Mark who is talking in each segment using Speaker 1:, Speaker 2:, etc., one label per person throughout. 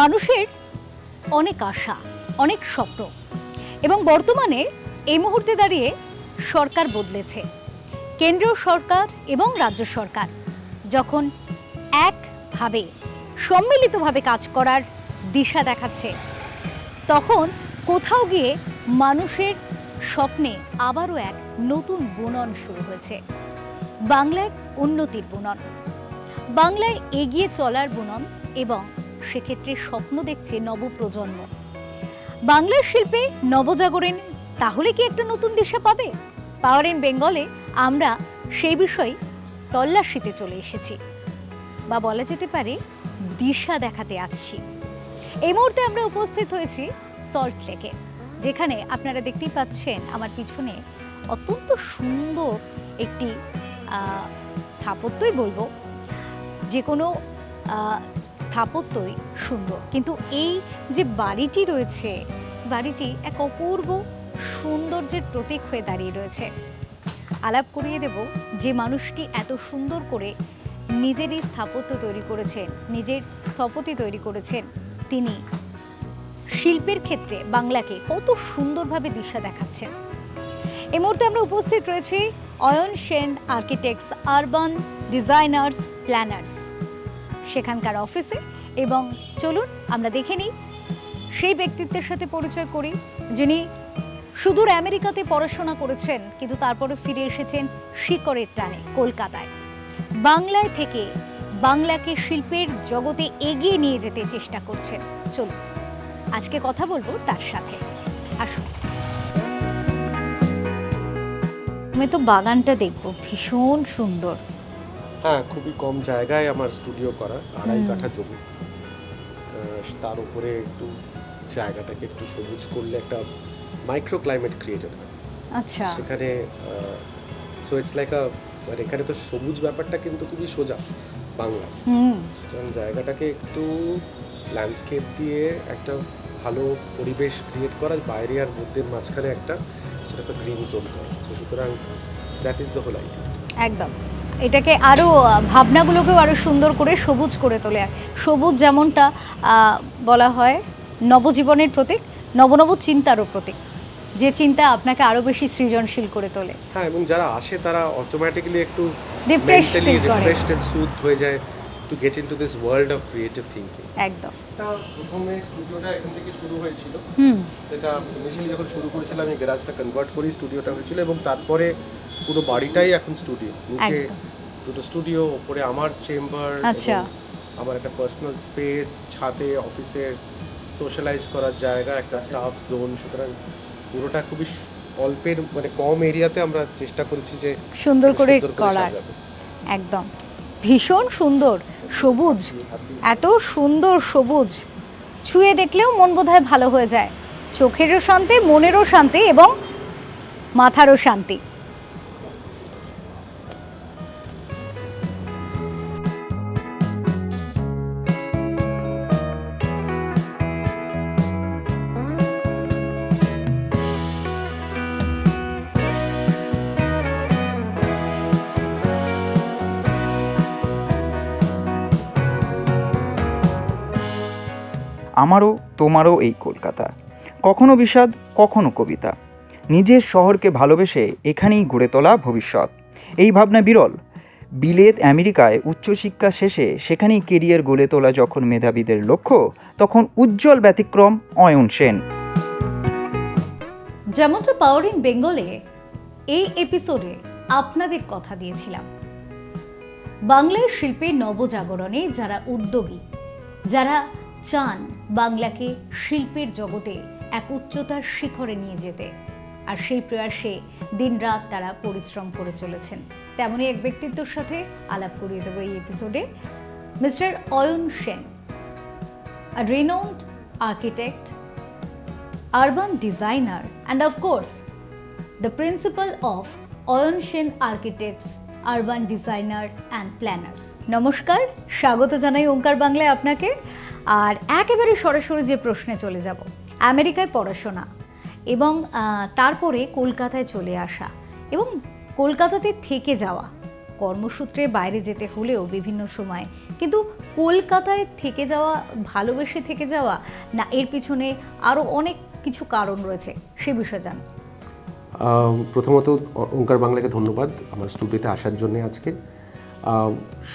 Speaker 1: মানুষের অনেক আশা, অনেক স্বপ্ন, এবং বর্তমানে এই মুহূর্তে দাঁড়িয়ে সরকার বদলেছে। কেন্দ্রীয় সরকার এবং রাজ্য সরকার যখন একভাবে সম্মিলিতভাবে কাজ করার দিশা দেখাচ্ছে, তখন কোথাও গিয়ে মানুষের স্বপ্নে আবারও এক নতুন বুনন শুরু হয়েছে। বাংলার উন্নতির বুনন, বাংলায় এগিয়ে চলার বুনন, এবং সেক্ষেত্রে স্বপ্ন দেখছে নবপ্রজন্ম। বাংলার শিল্পে নবজাগরণ তাহলে কি একটা নতুন দিশা পাবে? পাওয়ার ইন বেঙ্গলে আমরা সেই বিষয়ে তল্লাশিতে চলে এসেছি, বা বলা যেতে পারে দিশা দেখাতে আসছি। এই মুহূর্তে আমরা উপস্থিত হয়েছি সল্ট লেকে, যেখানে আপনারা দেখতেই পাচ্ছেন আমার পিছনে অত্যন্ত সুন্দর একটি স্থাপত্যই বলবো, যে কোনো স্থাপত্যই সুন্দর, কিন্তু এই যে বাড়িটি রয়েছে, বাড়িটি এক অপূর্ব সৌন্দর্যের প্রতীক হয়ে দাঁড়িয়ে রয়েছে। আলাপ করিয়ে দেব যে মানুষটি এত সুন্দর করে নিজেরই স্থাপত্য তৈরি করেছেন, নিজের স্থপতি তৈরি করেছেন, তিনি শিল্পের ক্ষেত্রে বাংলাকে কত সুন্দরভাবে দিশা দেখাচ্ছেন। এই মুহূর্তে আমরা উপস্থিত রয়েছি Ayan Sen architects, urban designers, planners, সেখানকার অফিসে, এবং চলুন আমরা দেখে নিই, সেই ব্যক্তিত্বের সাথে পরিচয় করি যিনি সুদূর আমেরিকাতে পড়াশোনা করেছেন, কিন্তু তারপরে ফিরে এসেছেন শিকড়ের টানে কলকাতায়। বাংলায় থেকে বাংলাকে শিল্পের জগতে এগিয়ে নিয়ে যেতে চেষ্টা করছেন। চলুন আজকে কথা বলবো তার সাথে। আসুন, আমি তো বাগানটা দেখবো, ভীষণ সুন্দর।
Speaker 2: হ্যাঁ, খুবই কম জায়গায় আমার স্টুডিও করা, 2.5 কাঠা জমি। তার উপরে একটু জায়গাটাকে একটু সবুজ করলে একটা মাইক্রো ক্লাইমেট ক্রিয়েটেড হয়।
Speaker 1: আচ্ছা,
Speaker 2: সেখানে সো ইটস লাইক মানে এখানে তো সবুজ ব্যাপারটা কিন্তু খুবই সোজা বাংলা। সুতরাং জায়গাটাকে একটু ল্যান্ডস্কেপ দিয়ে একটা ভালো পরিবেশ ক্রিয়েট করা, বাইরে আর মধ্যের মাঝখানে একটা সেটা একটা গ্রিন জোন করা। সুতরাং that is the whole idea.
Speaker 1: একদম এটাকে আরো ভাবনাগুলোকেও আরো সুন্দর করে সবুজ করে তোলে। সবুজ যেমনটা বলা হয় নবজীবনের প্রতীক, নবনব চিন্তারও প্রতীক, যে চিন্তা আপনাকে আরো বেশি সৃজনশীল করে তোলে।
Speaker 2: হ্যাঁ, এবং যারা আসে তারা অটোমেটিক্যালি একটু
Speaker 1: রিফ্রেশড
Speaker 2: এন্ড সুথ হয়ে যায় to get into this world of creative thinking.
Speaker 1: একদম।
Speaker 2: প্রথমে স্টুডিওটা এখান থেকে শুরু হয়েছিল। এটা ইনিশিয়ালি যখন শুরু করেছিলাম আমি গ্যারাজটা কনভার্ট করি স্টুডিওটা হয়েছিল, এবং তারপরে পুরো বাড়িটাই এখন স্টুডিও। নিচে দুটো স্টুডিও, উপরে আমার চেম্বার,
Speaker 1: আচ্ছা,
Speaker 2: আমার একটা পার্সোনাল স্পেস, ছাদে অফিসের সোশ্যালাইজ করার জায়গা, একটা স্টাফ জোন। সুতরাং পুরোটা খুবই অল্পের মানে কম এরিয়াতে আমরা চেষ্টা করেছি যে
Speaker 1: সুন্দর করে করার। একদম ভীষণ সুন্দর সবুজ, এত সুন্দর সবুজ ছুঁয়ে দেখলেও মন বোধহয় ভালো হয়ে যায়। চোখেরও শান্তি, মনেরও শান্তি, এবং মাথারও শান্তি।
Speaker 3: আমারও তোমারও এই কলকাতা, কখনো বিষাদ, কখনো কবিতা। নিজের শহরকে ভালোবেসে এখানেই গড়ে তোলা ভবিষ্যৎ, এই ভাবনা বিরল। বিলেত আমেরিকায় উচ্চশিক্ষা শেষে সেখানেই কেরিয়ার গড়ে তোলা যখন মেধাবীদের লক্ষ্য, তখন উজ্জ্বল ব্যতিক্রম অয়ন সেন।
Speaker 1: যেমনটা পাওয়ার ইন বেঙ্গলে এই এপিসোডে আপনাদের কথা দিয়েছিলাম, বাংলার শিল্পের নবজাগরণে যারা উদ্যোগী, যারা চান বাংলাকে শিল্পের জগতে এক উচ্চতার শিখরে নিয়ে যেতে, আর সেই প্রয়াসে দিনরাত তারা পরিশ্রম করে চলেছেন, তেমনই এক ব্যক্তিত্বের সাথে আলাপ করিয়ে দেবো এই এপিসোডে। Mister Ayan Sen, a renowned architect, urban designer, and of course the principal of Ayan Sen architects, urban designer and planners. নমস্কার, স্বাগত জানাই ওঙ্কার বাংলায় আপনাকে। আর একেবারে সরাসরি যে প্রশ্নে চলে যাব, আমেরিকায় পড়াশোনা এবং তারপরে কলকাতায় চলে আসা, এবং কলকাতাতে থেকে যাওয়া, কর্মসূত্রে বাইরে যেতে হলেও বিভিন্ন সময়, কিন্তু কলকাতায় থেকে যাওয়া, ভালোবেসে থেকে যাওয়া, না এর পিছনে আরও অনেক কিছু কারণ রয়েছে, সে বিষয়ে জান।
Speaker 2: প্রথমত ওঙ্কার বাংলাকে ধন্যবাদ আমার স্টুডিওতে আসার জন্য আজকে।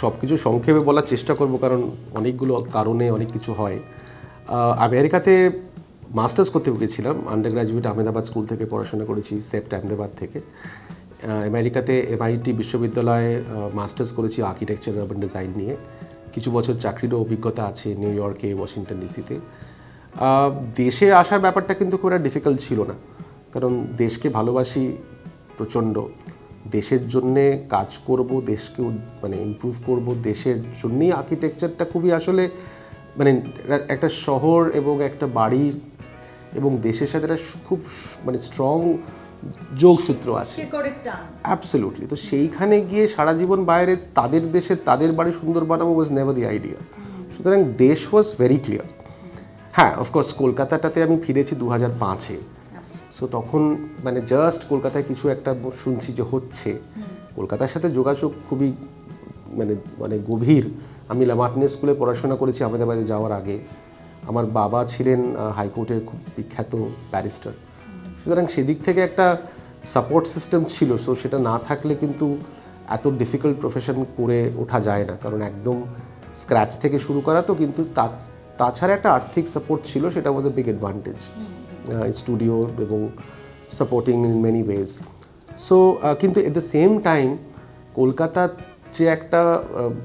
Speaker 2: সব কিছু সংক্ষেপে বলার চেষ্টা করব, কারণ অনেকগুলো কারণে অনেক কিছু হয়। আমেরিকাতে মাস্টার্স করতে গিয়েছিলাম, আন্ডার গ্র্যাজুয়েট আহমেদাবাদ স্কুল থেকে পড়াশোনা করেছি, সেপ্ট আহমেদাবাদ থেকে। আমেরিকাতে MIT বিশ্ববিদ্যালয়ে মাস্টার্স করেছি আর্কিটেকচার আরবান ডিজাইন নিয়ে। কিছু বছর চাকরিরও অভিজ্ঞতা আছে নিউ ইয়র্কে, ওয়াশিংটন ডিসিতে। দেশে আসার ব্যাপারটা কিন্তু খুব একটা ডিফিকাল্ট ছিল না, কারণ দেশকে ভালোবাসি প্রচণ্ড, দেশের জন্যে কাজ করব, দেশকে মানে ইমপ্রুভ করব, দেশের জন্যই আর্কিটেকচারটা খুবই আসলে মানে একটা শহর এবং একটা বাড়ি এবং দেশের সাথে একটা খুব মানে স্ট্রং যোগসূত্র আছে, অ্যাবসলিউটলি। তো সেইখানে গিয়ে সারা জীবন বাইরে তাদের দেশে তাদের বাড়ি সুন্দর বানাবো ওয়াজ নেভার দি আইডিয়া। সুতরাং দেশ ওয়াজ ভেরি ক্লিয়ার। হ্যাঁ, অফকোর্স কলকাতাটাতে আমি ফিরেছি 2005-এ। সো তখন মানে জাস্ট কলকাতায় কিছু একটা শুনছি যে হচ্ছে, কলকাতার সাথে যোগাযোগ খুবই মানে মানে গভীর। আমি লামার্টিনে স্কুলে পড়াশোনা করেছি আহমেদাবাদে যাওয়ার আগে। আমার বাবা ছিলেন হাইকোর্টের খুব বিখ্যাত ব্যারিস্টার, সুতরাং সেদিক থেকে একটা সাপোর্ট সিস্টেম ছিল। সো সেটা না থাকলে কিন্তু এত ডিফিকাল্ট প্রফেশন করে ওঠা যায় না, কারণ একদম স্ক্র্যাচ থেকে শুরু করা তো। কিন্তু তাছাড়া একটা আর্থিক সাপোর্ট ছিল, সেটা ওয়াজ এ বিগ অ্যাডভান্টেজ, স্টুডিও এবং supporting in many ways. So কিন্তু এট দ্য সেম টাইম কলকাতার যে একটা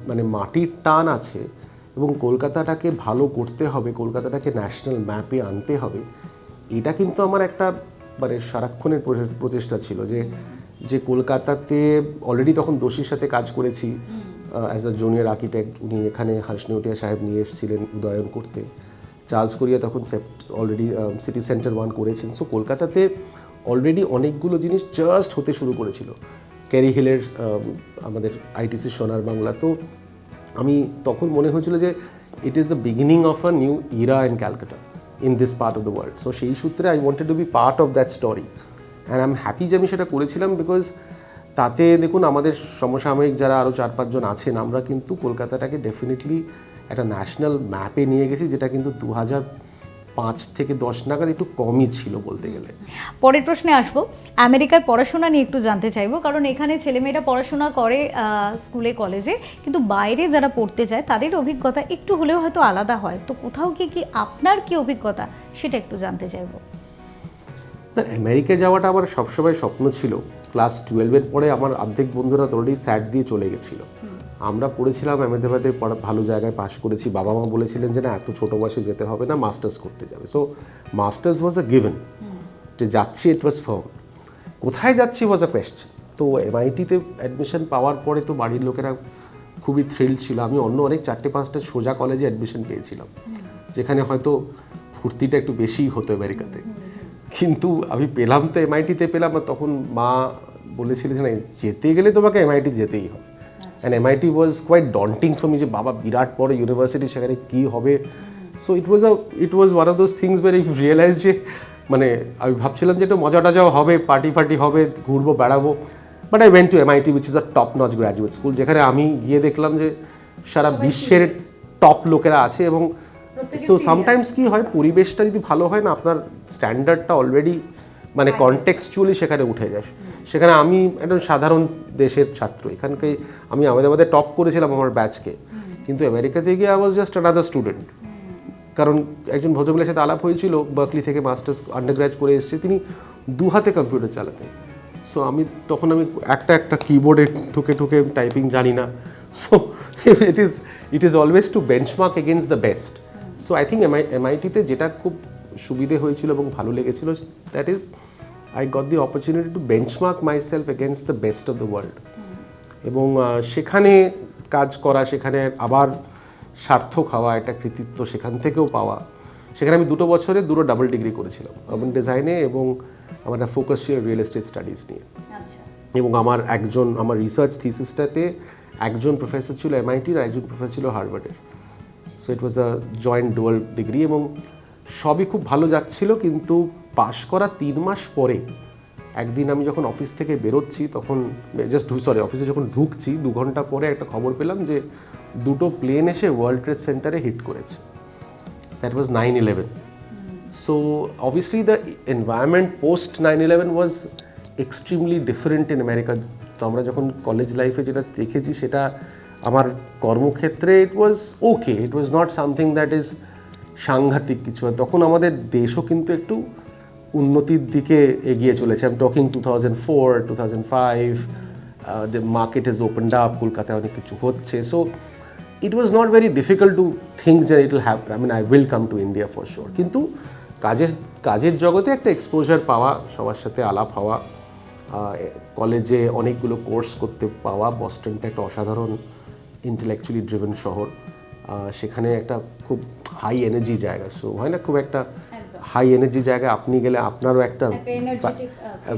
Speaker 2: মানে মাটির টান আছে এবং কলকাতাটাকে ভালো করতে হবে, কলকাতাটাকে ন্যাশনাল ম্যাপে আনতে হবে, এটা কিন্তু আমার একটা মানে সারাক্ষণের প্রচেষ্টা ছিল। যে কলকাতাতে অলরেডি তখন দোষীর সাথে কাজ করেছি অ্যাজ আ জুনিয়র আর্কিটেক্ট। উনি এখানে হাসনেউটিয়া সাহেব নিয়ে এসেছিলেন উদয়ন করতে। চার্লস কোরিয়া তখন অলরেডি সিটি সেন্টার 1 করেছেন। সো কলকাতাতে অলরেডি অনেকগুলো জিনিস জাস্ট হতে শুরু করেছিল। ক্যারি হিলের আমাদের ITC সোনার বাংলা। তো আমি তখন মনে হয়েছিল যে it is the beginning of a new era in Calcutta, in this part of the world. So সেই সূত্রে I wanted to be part of that story and I am happy যে আমি সেটা করেছিলাম। বিকজ তাতে দেখুন আমাদের সমসাময়িক যারা আরও 4-5 জন আছেন, আমরা কিন্তু কলকাতাটাকে ডেফিনেটলি একটা ন্যাশনাল ম্যাপে নিয়ে গেছি, যেটা কিন্তু 2005 থেকে 10 নাগাদ একটু কমই ছিল বলতে গেলে।
Speaker 1: পরের প্রশ্নে আসবো, আমেরিকায় পড়াশোনা নিয়ে একটু জানতে চাইবো, কারণ এখানে ছেলেমেয়েরা পড়াশোনা করে স্কুলে কলেজে, কিন্তু বাইরে যারা পড়তে যায় তাদের অভিজ্ঞতা একটু হলেও হয়তো আলাদা হয়। তো কোথাও গিয়ে কি আপনার কি অভিজ্ঞতা সেটা একটু জানতে চাইবো।
Speaker 2: না, আমেরিকা যাওয়াটা আমার সবসময় স্বপ্ন ছিল। ক্লাস 12-এর পরে আমার অর্ধেক বন্ধুরা অলরেডি স্যাট দিয়ে চলে গেছিলো। আমরা পড়েছিলাম আহমেদাবাদে, ভালো জায়গায় পাশ করেছি। বাবা মা বলেছিলেন যে না, এত ছোটো বয়সে যেতে হবে না, মাস্টার্স করতে যাবে। সো মাস্টার্স ওয়াজ আ গিভেন, যে যাচ্ছি ইট ওয়াজ ফার্ম। কোথায় যাচ্ছি ওয়াজ আ কোয়েশ্চেন। তো MIT-তে অ্যাডমিশন পাওয়ার পরে তো বাড়ির লোকেরা খুবই থ্রিল ছিল। আমি অন্য অনেক 4-5টা সোজা কলেজে অ্যাডমিশন পেয়েছিলাম, যেখানে হয়তো ফুর্তিটা একটু বেশিই হতো আমেরিকাতে। কিন্তু আমি পেলাম তো MIT-তে পেলাম, আর তখন মা বলেছিলেন যে না, যেতে গেলে তোমাকে MIT যেতেই হবে। And MIT was quite daunting for me, যে বাবা বিরাট বড় ইউনিভার্সিটি, সেখানে কী হবে। So it was one of those things where I realise যে মানে আমি ভাবছিলাম যে একটু মজা টজাও হবে, পার্টি হবে, ঘুরবো বেড়াবো। But I went to MIT, which is a top notch graduate school, যেখানে আমি গিয়ে দেখলাম যে সারা বিশ্বের টপ লোকেরা আছে। এবং সো সামটাইমস কী হয়, পরিবেশটা যদি ভালো হয় না, আপনার স্ট্যান্ডার্ডটা অলরেডি মানে কনটেক্সচুয়ালি সেখানে উঠে যায়। সেখানে আমি একজন সাধারণ দেশের ছাত্র, এখানকে আমি আহমেদাবাদে টপ করেছিলাম আমার ব্যাচকে, কিন্তু আমেরিকাতে গিয়ে I was just another student. কারণ একজন ভদ্রমহিলার সাথে আলাপ হয়েছিল, বার্কলি থেকে মাস্টার্স আন্ডারগ্র্যাজ করে এসেছে, তিনি 2 হাতে কম্পিউটার চালাতেন। সো তখন আমি একটা কিবোর্ডে ঠুকে টাইপিং জানি না। So it is always to benchmark against the best. So I think MIT-তে যেটা খুব সুবিধে হয়েছিল এবং ভালো লেগেছিল, that is I got the opportunity to benchmark myself against the best of the world. এবং সেখানে কাজ করা, সেখানে আবার সার্থক হওয়া, একটা কৃতিত্ব সেখান থেকেও পাওয়া। সেখানে আমি 2 বছরে 2 ডাবল ডিগ্রি করেছিলাম, আরবান ডিজাইনে এবং আমার একটা ফোকাস ছিল রিয়েল এস্টেট স্টাডিজ নিয়ে। এবং আমার রিসার্চ থিসিসটাতে একজন প্রফেসর ছিল MIT-র আর একজন প্রফেসর ছিল হার্ভার্ডের। So it was a joint dual degree এবং সবই খুব ভালো যাচ্ছিল। কিন্তু পাশ করা 3 মাস পরে একদিন আমি যখন অফিস থেকে বেরোচ্ছি তখন অফিসে যখন ঢুকছি 2 ঘন্টা পরে একটা খবর পেলাম যে 2টো প্লেন এসে ওয়ার্ল্ড ট্রেড সেন্টারে হিট করেছে। That was 9/11. So obviously the environment post 9/11 was extremely different in America. তো আমরা যখন কলেজ লাইফে যেটা দেখেছি সেটা আমার কর্মক্ষেত্রে it was okay, it was not something that is সাংঘাতিক কিছু। তখন আমাদের দেশও কিন্তু একটু উন্নতির দিকে এগিয়ে চলেছে। I am talking 2004, 2005, the market has opened up, কলকাতায় অনেক কিছু হচ্ছে। So it was not very difficult to think that it will happen. I mean, I will come to India for sure. কিন্তু কাজের জগতে একটা এক্সপোজার পাওয়া, সবার সাথে আলাপ হওয়া, কলেজে অনেকগুলো কোর্স করতে পাওয়া, বস্টনটা একটা অসাধারণ ইন্টেলেকচুয়ালি ড্রিভেন শহর, সেখানে একটা খুব হাই এনার্জি জায়গা। সো হয় না, খুব একটা হাই এনার্জি জায়গায় আপনি গেলে আপনারও একটা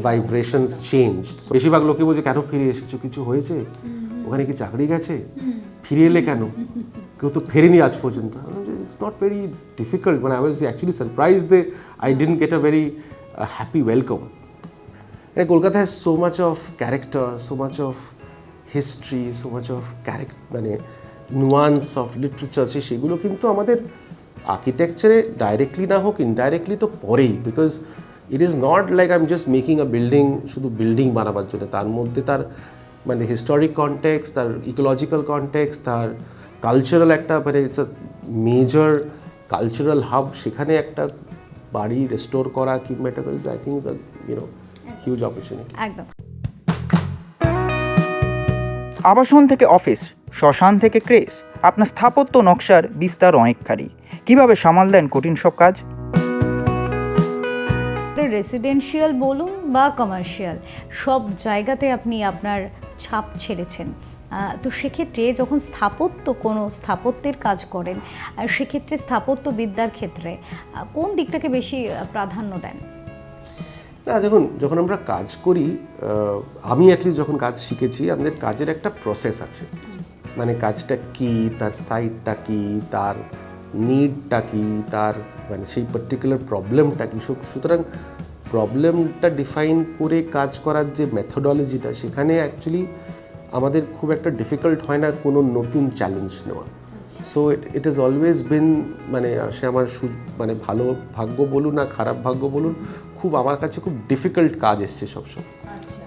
Speaker 2: ভাইব্রেশনস চেঞ্জ। বেশিরভাগ লোকে বলছে কেন ফিরে এসেছো, কিছু হয়েছে, ওখানে কি চাকরি গেছে, ফিরে এলে কেন, কেউ তো ফেরেনি আজ পর্যন্ত। ইটস নট ভেরি ডিফিকাল্ট, মানে I was actually surprise they I didn't get a very happy welcome. Kolkata has so much of character, so much of history, so much of মানে নুয়ান্স অফ লিটারেচার, সেগুলো কিন্তু আমাদের আর্কিটেকচারে directly না হোক indirectly তো পরেই, because it is not like I am just making a building শুধু বিল্ডিং বানাবার জন্য। তার মধ্যে তার মানে হিস্টোরিক কনটেক্সট, তার ইকোলজিক্যাল কনটেক্সট, তার কালচারাল একটা মানে it's a major cultural hub, সেখানে একটা বাড়ি রেস্টোর করা কিংবা এটা আই থিঙ্ক হিউজ অপরচুনিটি।
Speaker 1: একদম।
Speaker 3: আবাসন থেকে অফিস, শ্মশান থেকে ক্রেস, আপনার স্থাপত্য নকশার বিস্তার অনেকখানি। কীভাবে সামাল দেন কঠিন সব কাজ?
Speaker 1: রেসিডেন্সিয়াল বলুন বা কমার্শিয়াল, সব জায়গাতে আপনি আপনার ছাপ ছেড়েছেন। তো সেক্ষেত্রে যখন কোনো স্থাপত্যের কাজ করেন, সেক্ষেত্রে স্থাপত্যবিদ্যার ক্ষেত্রে কোন দিকটাকে বেশি প্রাধান্য দেন?
Speaker 2: না দেখুন, যখন আমরা কাজ করি, আমি অ্যাটলিস্ট যখন কাজ শিখেছি, আমাদের কাজের একটা প্রসেস আছে। মানে কাজটা কি, তার সাইডটা কি, তার নিডটা কি, তার মানে সেই পার্টিকুলার প্রবলেমটা কি। সুতরাং প্রবলেমটা ডিফাইন করে কাজ করার যে মেথোডলজিটা, সেখানে অ্যাকচুয়ালি আমাদের খুব একটা ডিফিকাল্ট হয় না কোনো নতুন চ্যালেঞ্জ নেওয়া। So it is always been, মানে সে আমার মানে ভালো ভাগ্য বলুন আর খারাপ ভাগ্য বলুন, খুব আমার কাছে খুব ডিফিকাল্ট কাজ এসছে সবসময়,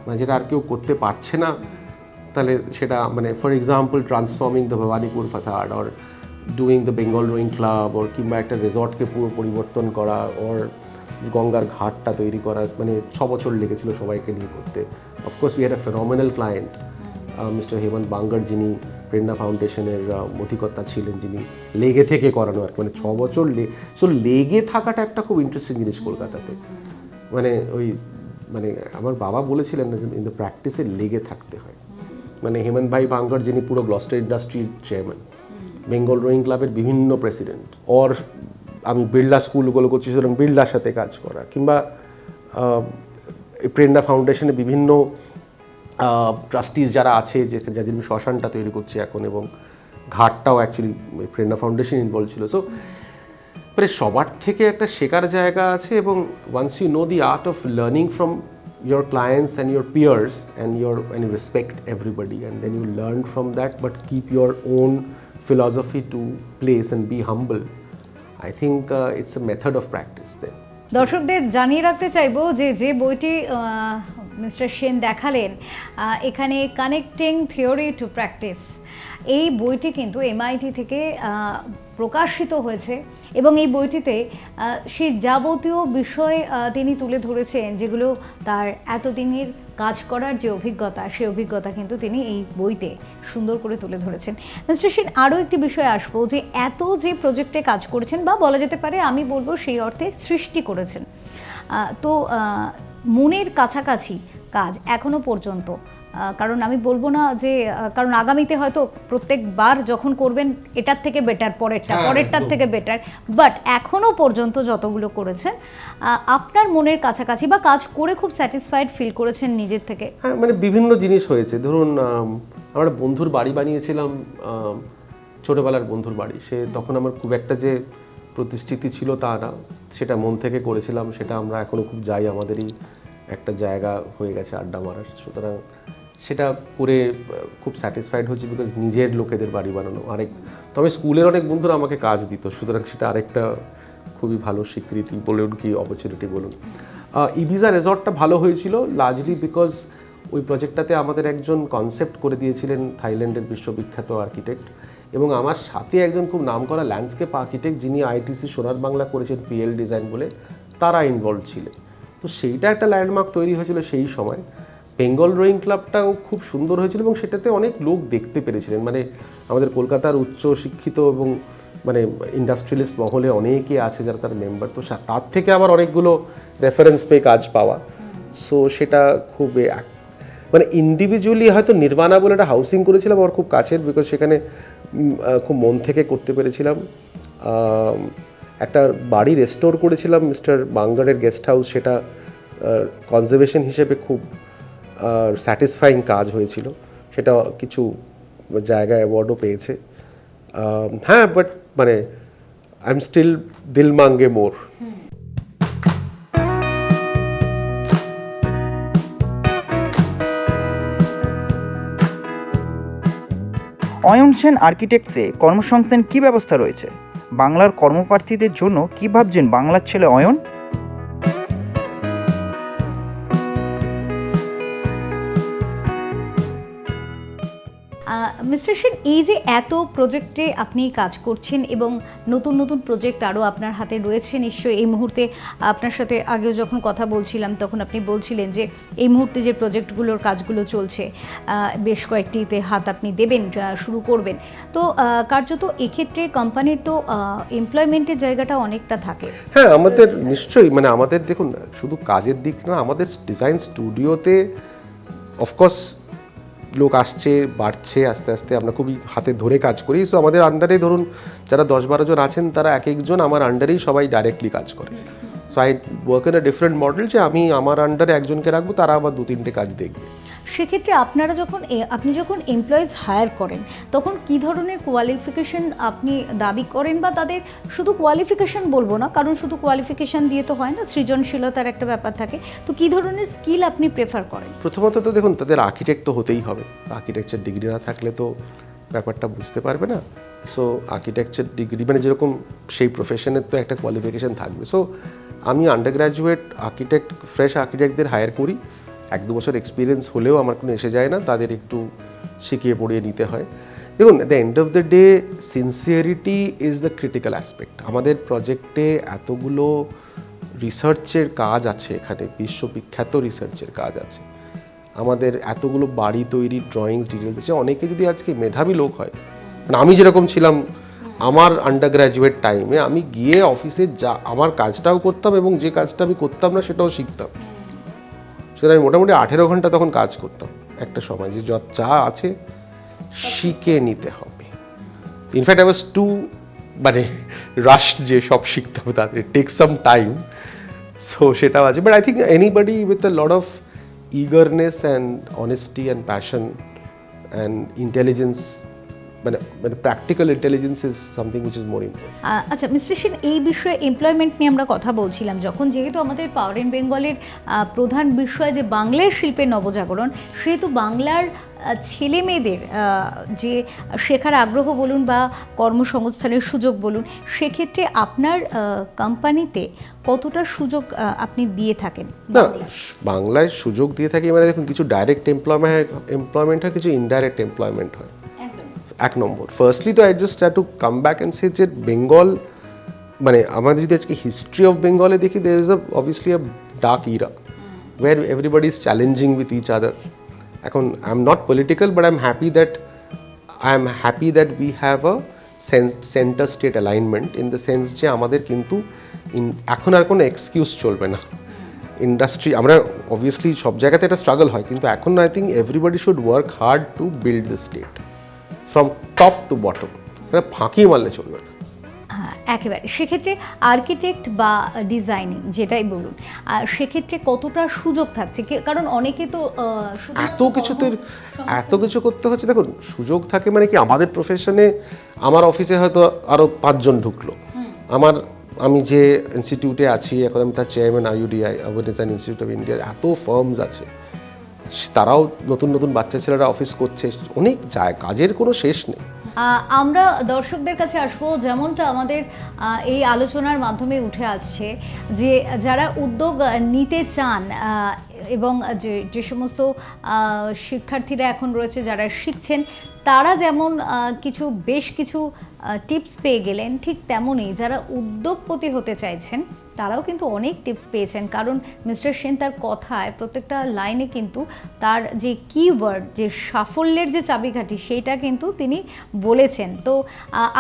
Speaker 2: মানে যেটা আর কেউ করতে পারছে না। তাহলে সেটা মানে for example transforming the Bhowanipur facade, or doing the Bengal rowing club, or কিংবা একটা রিসর্টকে পুরো পরিবর্তন করা, ওর গঙ্গার ঘাটটা তৈরি করা, মানে 6 বছর লেগেছিল সবাইকে নিয়ে করতে। Of course we had a phenomenal client, mister Hemant Bangar, যিনি প্রেরণা ফাউন্ডেশনের অধিকর্তা ছিলেন, যিনি লেগে থেকে করানো আর কি, মানে 6 বছর সো লেগে থাকাটা একটা খুব ইন্টারেস্টিং জিনিস কলকাতাতে। মানে মানে আমার বাবা বলেছিলেন না, ইন দ্য প্র্যাকটিসে লেগে থাকতে হয়। মানে হেমন্ত ভাই বাঙ্গার, যিনি পুরো গ্লস্টার ইন্ডাস্ট্রির চেয়ারম্যান, বেঙ্গল রোয়িং ক্লাবের বিভিন্ন প্রেসিডেন্ট, ওর আমি বিড়লা স্কুলগুলো করছি, সুতরাং বিড়লার সাথে কাজ করা, কিংবা প্রেরণা ফাউন্ডেশনে বিভিন্ন ট্রাস্টিজ যারা আছে, যাদের শ্মশানটা তৈরি করছে এখন, এবং ঘাটটাও অ্যাকচুয়ালি প্রেরণা ফাউন্ডেশন ইনভলভ ছিল। সো মানে সবার থেকে একটা শেখার জায়গা আছে, এবং once you know the art of learning from your clients and your peers and you respect everybody, and then you learn from that but keep your own philosophy to place and be humble. I think it's a method of practice then.
Speaker 1: দর্শকদের জানিয়ে রাখতে চাইবো যে বইটি mister Sen দেখালেন, এখানে connecting theory two practice, এই বইটি কিন্তু এমআইটি থেকে প্রকাশিত হয়েছে, এবং এই বইটিতে সেই যাবতীয় বিষয় তিনি তুলে ধরেছেন, যেগুলো তার এতদিনের কাজ করার যে অভিজ্ঞতা, সেই অভিজ্ঞতা কিন্তু তিনি এই বইতে সুন্দর করে তুলে ধরেছেন। মিস্টার সেন, আরও একটি বিষয়ে আসবো, যে এত যে প্রজেক্টে কাজ করেছেন, বা বলা যেতে পারে আমি বলবো সেই অর্থে সৃষ্টি করেছেন, তো মনের কাছাকাছি কাজ এখনো পর্যন্ত, কারণ আমি বলবো না যে, কারণ আগামীতে হয়তো প্রত্যেকবার যখন করবেন এটার থেকে বেটার, পরেরটার থেকে বেটার, বাট এখনও পর্যন্ত যতগুলো করেছেন আপনার মনের কাছাকাছি, বা কাজ করে খুব স্যাটিসফাইড ফিল করেছেন নিজের থেকে?
Speaker 2: হ্যাঁ, মানে বিভিন্ন জিনিস হয়েছে। ধরুন আমরা বন্ধুর বাড়ি বানিয়েছিলাম, ছোটোবেলার বন্ধুর বাড়ি, সে তখন আমার খুব একটা যে প্রতিষ্ঠিতি ছিল তা না, সেটা মন থেকে করেছিলাম, সেটা আমরা এখনও খুব যাই, আমাদেরই একটা জায়গা হয়ে গেছে আড্ডা মারার। সুতরাং সেটা করে খুব স্যাটিসফাইড হচ্ছে, বিকজ নিজের লোকেদের বাড়ি বানানো। তবে স্কুলের অনেক বন্ধুরা আমাকে কাজ দিত, সুতরাং সেটা আরেকটা খুবই ভালো স্বীকৃতি বলুন কি অপরচুনিটি বলুন। ইবিজা রেসর্টটা ভালো হয়েছিল লার্জলি বিকজ ওই প্রজেক্টটাতে আমাদের একজন কনসেপ্ট করে দিয়েছিলেন থাইল্যান্ডের বিশ্ববিখ্যাত আর্কিটেক্ট, এবং আমার সাথে একজন খুব নামকরা ল্যান্ডস্কেপ আর্কিটেক্ট যিনি আইটিসি সোনার বাংলা করেছেন পিএল ডিজাইন বলে, তারা ইনভলভ ছিলেন। তো সেইটা একটা ল্যান্ডমার্ক তৈরি হয়েছিল সেই সময়। বেঙ্গল রোয়িং ক্লাবটাও খুব সুন্দর হয়েছিল এবং সেটাতে অনেক লোক দেখতে পেরেছিলেন, মানে আমাদের কলকাতার উচ্চ শিক্ষিত এবং মানে ইন্ডাস্ট্রিয়ালিস্ট মহলে অনেকে আছে যারা তার মেম্বার, তো তার থেকে আবার অনেকগুলো রেফারেন্স পেয়ে কাজ পাওয়া। সো সেটা খুব মানে ইন্ডিভিজুয়ালি হয়তো নির্বাণা বলে একটা হাউসিং করেছিলাম আমার খুব কাছের, বিকজ সেখানে খুব মন থেকে করতে পেরেছিলাম। একটা বাড়ি রেস্টোর করেছিলাম মিস্টার বাঙ্গারের গেস্ট হাউস, সেটা কনজারভেশন হিসেবে খুব স্যাটিসফাইং কাজ হয়েছিল, সেটা কিছু জায়গায় অ্যাওয়ার্ডও পেয়েছে। হ্যাঁ, বাট মানে আই এম স্টিল দিল মাঙ্গে মোর।
Speaker 3: অয়ন সেন আর্কিটেক্টসে কর্মসংস্থান কী ব্যবস্থা রয়েছে? বাংলার কর্মপ্রার্থীদের জন্য কী ভাবছেন বাংলার ছেলে অয়ন?
Speaker 1: মিস্টার সেন, এই যে এত প্রজেক্টে আপনি কাজ করছেন এবং নতুন নতুন প্রজেক্ট আরও আপনার হাতে রয়েছে নিশ্চয়ই। এই মুহূর্তে আপনার সাথে আগেও যখন কথা বলছিলাম তখন আপনি বলছিলেন যে এই মুহূর্তে যে প্রজেক্টগুলোর কাজগুলো চলছে বেশ কয়েকটিতে হাত আপনি দেবেন, শুরু করবেন। তো কার্যত এক্ষেত্রে কোম্পানির তো এমপ্লয়মেন্টের জায়গাটা অনেকটা থাকে।
Speaker 2: হ্যাঁ, আমাদের নিশ্চয়ই, মানে আমাদের দেখুন শুধু কাজের দিক না, আমাদের ডিজাইন স্টুডিওতে অফকোর্স লোক আসছে, বাড়ছে আস্তে আস্তে, আমরা খুবই হাতে ধরে কাজ করি। সো আমাদের আন্ডারে ধরুন যারা 10-12 জন আছেন, তারা এক একজন আমার আন্ডারেই সবাই ডাইরেক্টলি কাজ করে। So I work in a different model, যে আমি আমার আন্ডারে একজনকে রাখবো, তারা আবার 2-3টে কাজ দেখবে।
Speaker 1: সেক্ষেত্রে আপনি যখন এমপ্লয়িজ হায়ার করেন তখন কি ধরনের কোয়ালিফিকেশন আপনি দাবি করেন, বা তাদের শুধু কোয়ালিফিকেশন বলবো না, কারণ শুধু কোয়ালিফিকেশন দিয়ে তো হয় না, সৃজনশীলতার একটা ব্যাপার থাকে। তো কি ধরনের স্কিল আপনি প্রেফার করেন?
Speaker 2: প্রথমত তো দেখুন, তাদের আর্কিটেক্ট তো হতেই হবে, আর্কিটেকচার ডিগ্রি না থাকলে তো ব্যাপারটা বুঝতে পারবে না। সো আর্কিটেকচার ডিগ্রি মানে যেরকম সেই প্রফেশনের তো একটা কোয়ালিফিকেশান থাকবে। সো আমি আন্ডার গ্র্যাজুয়েট আর্কিটেক্ট, ফ্রেশ আর্কিটেক্টদের হায়ার করি। 1-2 বছর এক্সপিরিয়েন্স হলেও আমার কোনো এসে যায় না, তাদের একটু শিখিয়ে পড়িয়ে নিতে হয়। দেখুন, at the end of the day sincerity is the critical aspect. আমাদের প্রজেক্টে এতগুলো রিসার্চের কাজ আছে, এখানে বিশ্ববিখ্যাত রিসার্চের কাজ আছে, আমাদের এতগুলো বাড়ি তৈরি ড্রয়িংস ডিটেলস আছে। অনেকে যদি আজকে মেধাবী লোক হয়, মানে আমি যেরকম ছিলাম আমার আন্ডার গ্র্যাজুয়েট টাইমে, আমি গিয়ে অফিসে আমার কাজটাও করতাম এবং যে কাজটা আমি করতাম না সেটাও শিখতাম। সেটা আমি মোটামুটি 18 ঘন্টা তখন কাজ করতাম একটা সময়, যে যা আছে শিখে নিতে হবে। ইনফ্যাক্ট আই ওয়াজ টু মানে রাশড যে সব শিখতে হবে, তাদের টেক সাম টাইম। সো সেটাও আছে, but I think anybody with a lot of eagerness and honesty and passion and intelligence, মানে practical intelligence is something which is more important.
Speaker 1: আচ্ছা মিস্টার সেন, এই বিষয়ে এমপ্লয়মেন্ট নিয়ে আমরা কথা বলছিলাম যখন, যেহেতু আমাদের পাওয়ার ইন বেঙ্গলের প্রধান বিষয় যে বাংলার শিল্পের নবজাগরণ, সেহেতু বাংলার ছেলে মেয়েদের যে শেখার আগ্রহ বলুন বা কর্মসংস্থানের সুযোগ বলুন, সেক্ষেত্রে আপনার কোম্পানিতে কতটা সুযোগ আপনি দিয়ে থাকেন?
Speaker 2: না, বাংলায় সুযোগ দিয়ে থাকি মানে দেখুন, কিছু ডাইরেক্ট এমপ্লয়মেন্ট হয়, কিছু ইনডাইরেক্ট এমপ্লয়মেন্ট হয়। এক নম্বর, ফার্স্টলি তো I just have to come back and say যে বেঙ্গল, মানে আমাদের যদি আজকে হিস্ট্রি অফ বেঙ্গলে দেখি, there is obviously a dark era where everybody is challenging with each other. এখন I am not political, but I am happy that we have a centre state alignment, in the sense যে আমাদের কিন্তু এখন আর কোনো excuse চলবে না। Industry, আমরা obviously সব জায়গাতে একটা স্ট্রাগল হয়, কিন্তু এখন I think everybody should work hard to build the state from top to bottom, মানে ফাঁকি মারলে চলবে না।
Speaker 1: হ্যাঁ, একেবারে। সেক্ষেত্রে আর্কিটেক্ট বা ডিজাইনিং যেটাই বলুন, সেক্ষেত্রে কতটা সুযোগ থাকছে? কারণ অনেকে তো
Speaker 2: এত কিছু করতে হচ্ছে। দেখুন, সুযোগ থাকে মানে কি, আমাদের প্রফেশনে আমার অফিসে হয়তো আরও 5 জন ঢুকলো, আমার আমি যে ইনস্টিটিউটে আছি এখন, আমি তার chairman, IUDI, urban design institute of India, এত ফার্মস আছে, তারাও নতুন নতুন বাচ্চা ছেলেরা অফিস করছে, অনেক যায়, কাজের কোনো শেষ নেই।
Speaker 1: আমরা দর্শকদের কাছে আসবো, যেমনটা আমাদের এই আলোচনার মাধ্যমে উঠে আসছে যে যারা উদ্যোগ নিতে চান এবং যে সমস্ত শিক্ষার্থীরা এখন রয়েছে যারা শিখছেন, তারা যেমন বেশ কিছু টিপস পেয়ে গেলেন, ঠিক তেমনই যারা উদ্যোগপতি হতে চাইছেন তারাও কিন্তু অনেক টিপস পেয়েছেন। কারণ মিস্টার সেন তার কথায় প্রত্যেকটা লাইনে কিন্তু তার যে কিওয়ার্ড, যে সাফল্যের যে চাবিকাঠি, সেইটা কিন্তু তিনি বলেছেন। তো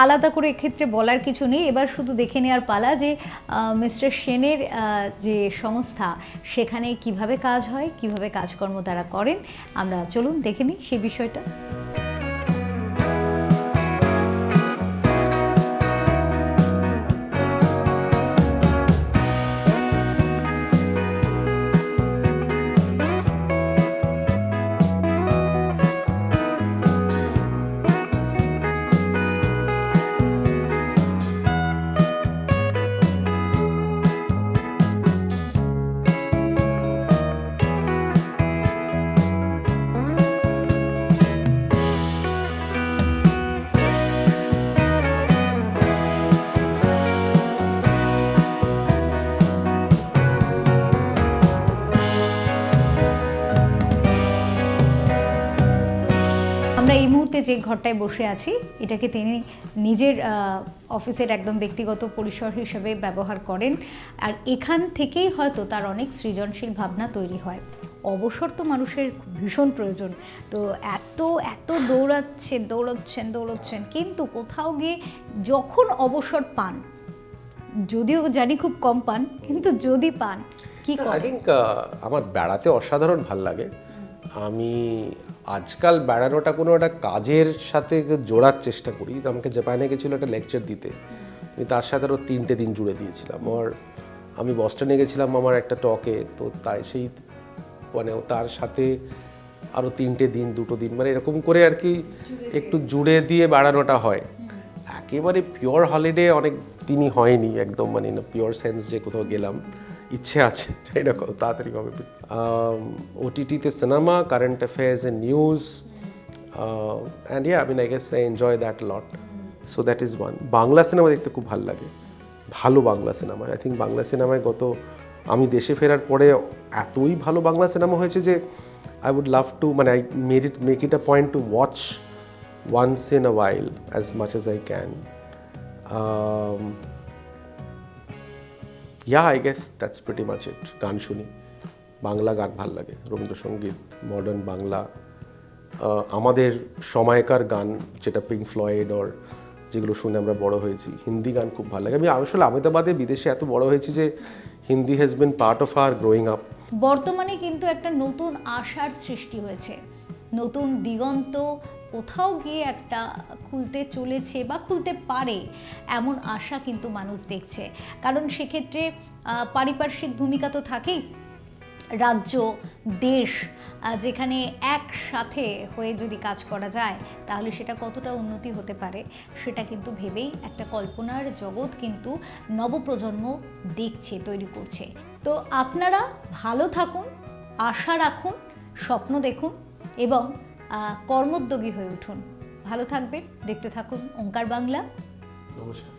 Speaker 1: আলাদা করে এক্ষেত্রে বলার কিছু নেই, এবার শুধু দেখে নেওয়ার পালা যে মিস্টার সেনের যে সংস্থা সেখানে কিভাবে কাজ হয়, কিভাবে কাজকর্ম তারা করেন। আমরা চলুন দেখে নিই সেই বিষয়টা। আমরা এই মুহূর্তে যে ঘরটায় বসে আছি, এটাকে তিনি নিজের অফিসের একদম ব্যক্তিগত পরিসর হিসেবে ব্যবহার করেন। আর এখান থেকেই হয়তো তার অনেক সৃজনশীল ভাবনা তৈরি হয়। অবসর তো মানুষের ভীষণ প্রয়োজন, তো এত দৌড়াচ্ছেন, কিন্তু কোথাও গিয়ে যখন অবসর পান, যদিও জানি খুব কম পান, কিন্তু যদি পান কি
Speaker 2: আই
Speaker 1: করেন?
Speaker 2: থিঙ্ক আমার বেড়াতে অসাধারণ ভাল লাগে। আমি আজকাল বেড়ানোটা কোনো একটা কাজের সাথে জোড়ার চেষ্টা করি। আমাকে জাপানে গেছিলো একটা লেকচার দিতে, আমি তার সাথে আরও 3টে দিন জুড়ে দিয়েছিলাম। আর আমি বস্টনে গেছিলাম আমার একটা টকে, তো তাই সেই মানে তার সাথে আরও 3টে দিন, 2টো দিন, মানে এরকম করে আর কি একটু জুড়ে দিয়ে বেড়ানোটা হয়। একেবারে পিওর হলিডে অনেক দিনই হয়নি একদম, মানে না পিওর সেন্স যে কোথাও গেলাম, ইচ্ছে আছে, চাই না কত তাড়াতাড়ি হবে। OTTতে cinema, current affairs and news, and I mean I guess I enjoy that lot. So that is one. Bangla cinema দেখতে খুব ভালো লাগে, ভালো Bangla cinema. I think Bangla সিনেমায় আমি দেশে ফেরার পরে এতই ভালো বাংলা সিনেমা হয়েছে যে আই উড লাভ টু, মানে I make it a point to watch once in a while as much as I can. I guess that's pretty much it. গান শুনি, বাংলা গান ভাল লাগে, রবীন্দ্রসঙ্গীত, মডার্ন বাংলা, আমাদের সময়কার গান যেটা পিঙ্ক ফ্লয়েড ওর যেগুলো শুনে আমরা বড় হয়েছি। হিন্দি গান খুব ভালো লাগে। আমি আসলে আহমেদাবাদে বিদেশে এত বড় হয়েছি যে Hindi has been part of our growing up.
Speaker 1: বর্তমানে কিন্তু একটা নতুন আশার সৃষ্টি হয়েছে, নতুন দিগন্ত কোথাও গিয়ে একটা খুলতে চলেছে বা খুলতে পারে, এমন আশা কিন্তু মানুষ দেখছে। কারণ সেক্ষেত্রে পারিপার্শ্বিক ভূমিকা তো থাকেই, রাজ্য, দেশ যেখানে একসাথে হয়ে যদি কাজ করা যায় তাহলে সেটা কতটা উন্নতি হতে পারে, সেটা কিন্তু ভেবেই একটা কল্পনার জগৎ কিন্তু নবপ্রজন্ম দেখছে, তৈরি করছে। তো আপনারা ভালো থাকুন, আশা রাখুন, স্বপ্ন দেখুন এবং কর্মোদ্যোগী হয়ে উঠুন। ভালো থাকবেন, দেখতে থাকুন ওঙ্কার বাংলা।
Speaker 2: নমস্কার।